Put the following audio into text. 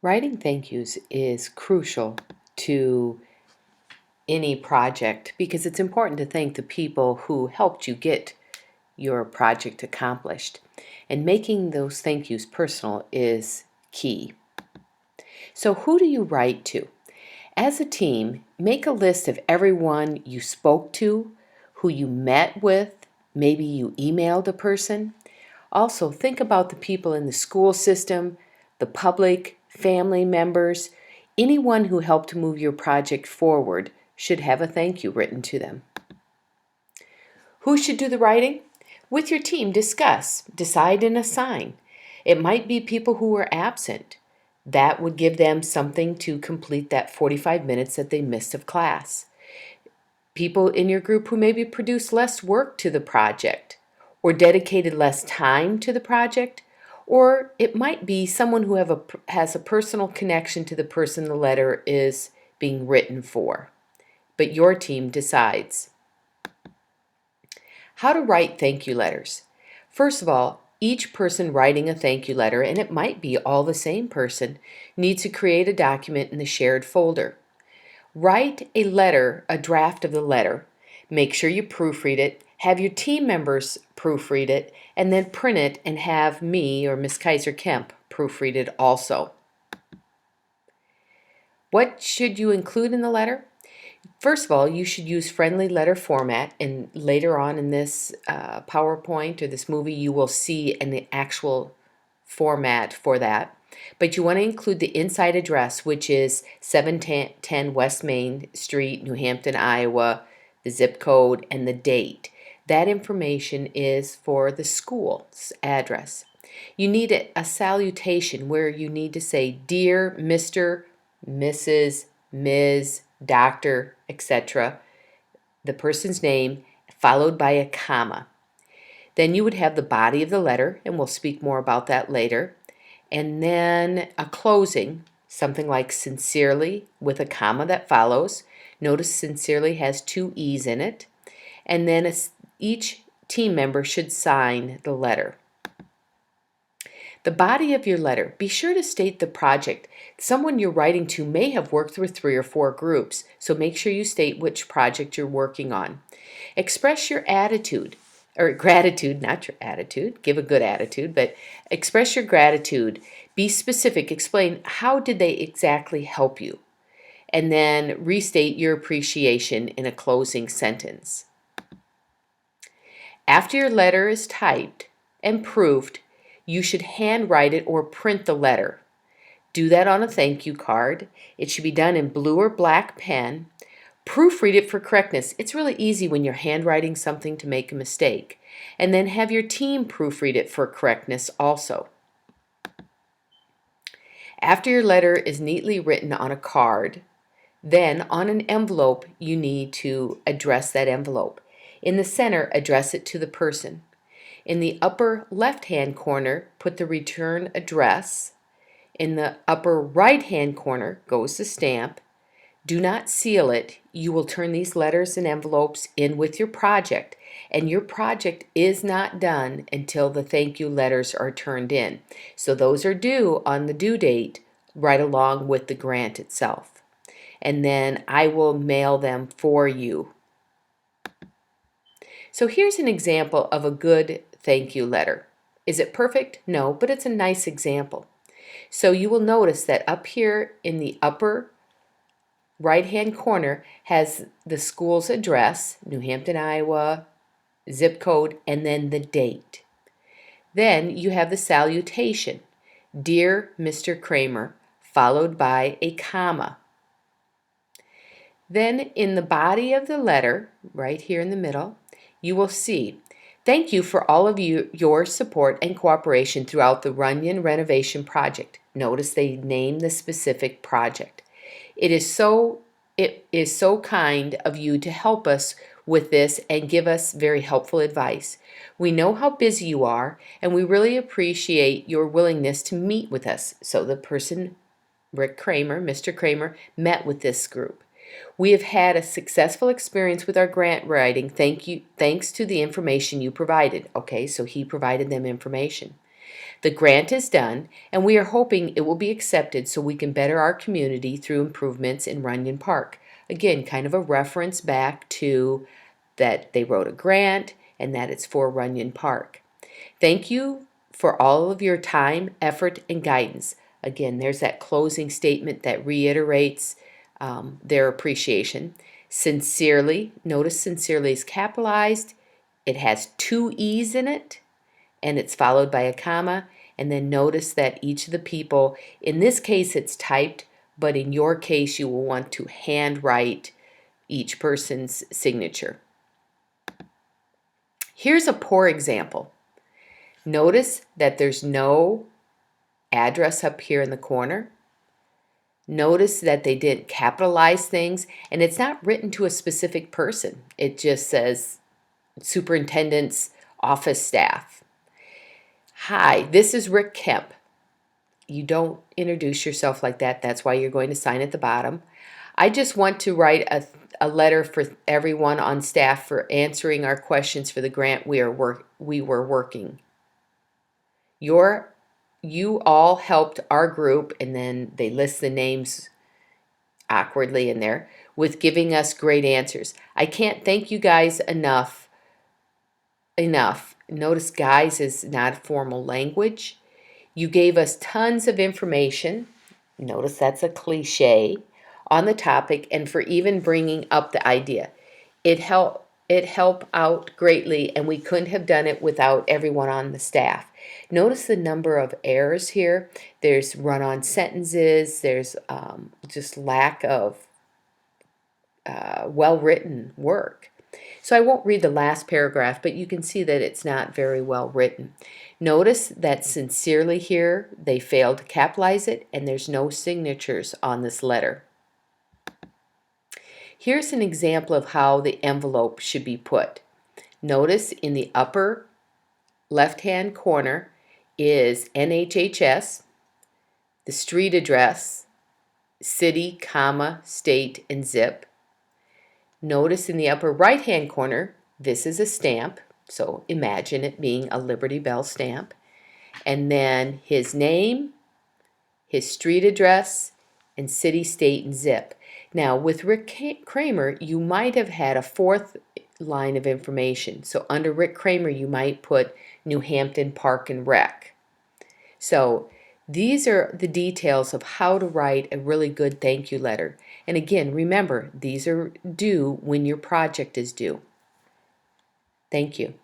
Writing thank yous is crucial to any project because it's important to thank the people who helped you get your project accomplished. And making those thank yous personal is key. So, who do you write to? As a team, make a list of everyone you spoke to, who you met with, maybe you emailed a person. Also, think about the people in the school system, the public, family members. Anyone who helped move your project forward should have a thank you written to them. Who should do the writing? With your team, discuss, decide, and assign. It might be people who were absent. That would give them something to complete that 45 minutes that they missed of class. People in your group who maybe produced less work to the project or dedicated less time to the project, or it might be someone who has a personal connection to the person the letter is being written for. But your team decides. How to write thank you letters. First of all, each person writing a thank you letter, and it might be all the same person, needs to create a document in the shared folder. Write a letter, a draft of the letter. Make sure you proofread it. Have your team members proofread it, and then print it and have me or Miss Kayser-Kemp proofread it also. What should you include in the letter? First of all, you should use friendly letter format, and later on in this PowerPoint or this movie, you will see an actual format for that. But you want to include the inside address, which is 710 West Main Street, New Hampton, Iowa, the zip code, and the date. That information is for the school's address. You need a salutation where you need to say, Dear Mr., Mrs., Ms., Doctor, etc., the person's name, followed by a comma. Then you would have the body of the letter, and we'll speak more about that later. And then a closing, something like sincerely with a comma that follows. Notice sincerely has two E's in it. And then each team member should sign the letter. The body of your letter, be sure to state the project. Someone you're writing to may have worked with 3 or 4 groups, so make sure you state which project you're working on. Express your attitude, or gratitude, not your attitude, give a good attitude, but express your gratitude. Be specific, explain how did they exactly help you, and then restate your appreciation in a closing sentence. After your letter is typed and proofed, you should handwrite it or print the letter. Do that on a thank you card. It should be done in blue or black pen. Proofread it for correctness. It's really easy when you're handwriting something to make a mistake. And then have your team proofread it for correctness also. After your letter is neatly written on a card, then on an envelope, you need to address that envelope. In the center, address it to the person. In the upper left-hand corner, put the return address. In the upper right-hand corner goes the stamp. Do not seal it. You will turn these letters and envelopes in with your project, and your project is not done until the thank you letters are turned in. So those are due on the due date right along with the grant itself. And then I will mail them for you. So here's an example of a good thank you letter. Is it perfect? No, but it's a nice example. So you will notice that up here in the upper right-hand corner has the school's address, New Hampton, Iowa, zip code, and then the date. Then you have the salutation, Dear Mr. Kramer, followed by a comma. Then in the body of the letter, right here in the middle, you will see, thank you for all of your support and cooperation throughout the Runyon renovation project. Notice they name the specific project. It is so kind of you to help us with this and give us very helpful advice. We know how busy you are, and we really appreciate your willingness to meet with us. So the person, Rick Kramer, Mr. Kramer, met with this group. We have had a successful experience with our grant writing. Thanks to the information you provided. Okay, so he provided them information. The grant is done, and we are hoping it will be accepted so we can better our community through improvements in Runyon Park. Again, kind of a reference back to that they wrote a grant and that it's for Runyon Park. Thank you for all of your time, effort, and guidance. Again, there's that closing statement that reiterates their appreciation. Sincerely, notice sincerely is capitalized. It has two E's in it, and it's followed by a comma. And then notice that each of the people, in this case it's typed, but in your case you will want to handwrite each person's signature. Here's a poor example. Notice that there's no address up here in the corner. Notice that they didn't capitalize things, and it's not written to a specific person. It just says superintendent's office staff. Hi, this is Rick Kemp. You don't introduce yourself like that. That's why you're going to sign at the bottom. I just want to write a letter for everyone on staff for answering our questions for the grant we were working. You all helped our group, and then they list the names awkwardly in there, with giving us great answers. I can't thank you guys enough. Notice guys is not formal language. You gave us tons of information. Notice that's a cliche on the topic, and for even bringing up the idea. It helped out greatly, and we couldn't have done it without everyone on the staff. Notice the number of errors here. There's run-on sentences. There's just lack of well-written work. So I won't read the last paragraph, but you can see that it's not very well written. Notice that sincerely here, they failed to capitalize it, and there's no signatures on this letter. Here's an example of how the envelope should be put. Notice in the upper left-hand corner is NHHS, the street address, city, comma, state, and zip. Notice in the upper right-hand corner, this is a stamp, so imagine it being a Liberty Bell stamp. And then his name, his street address, and city, state, and zip. Now, with Rick Kramer, you might have had a fourth line of information. So under Rick Kramer, you might put New Hampton Park and Rec. So these are the details of how to write a really good thank you letter. And again, remember, these are due when your project is due. Thank you.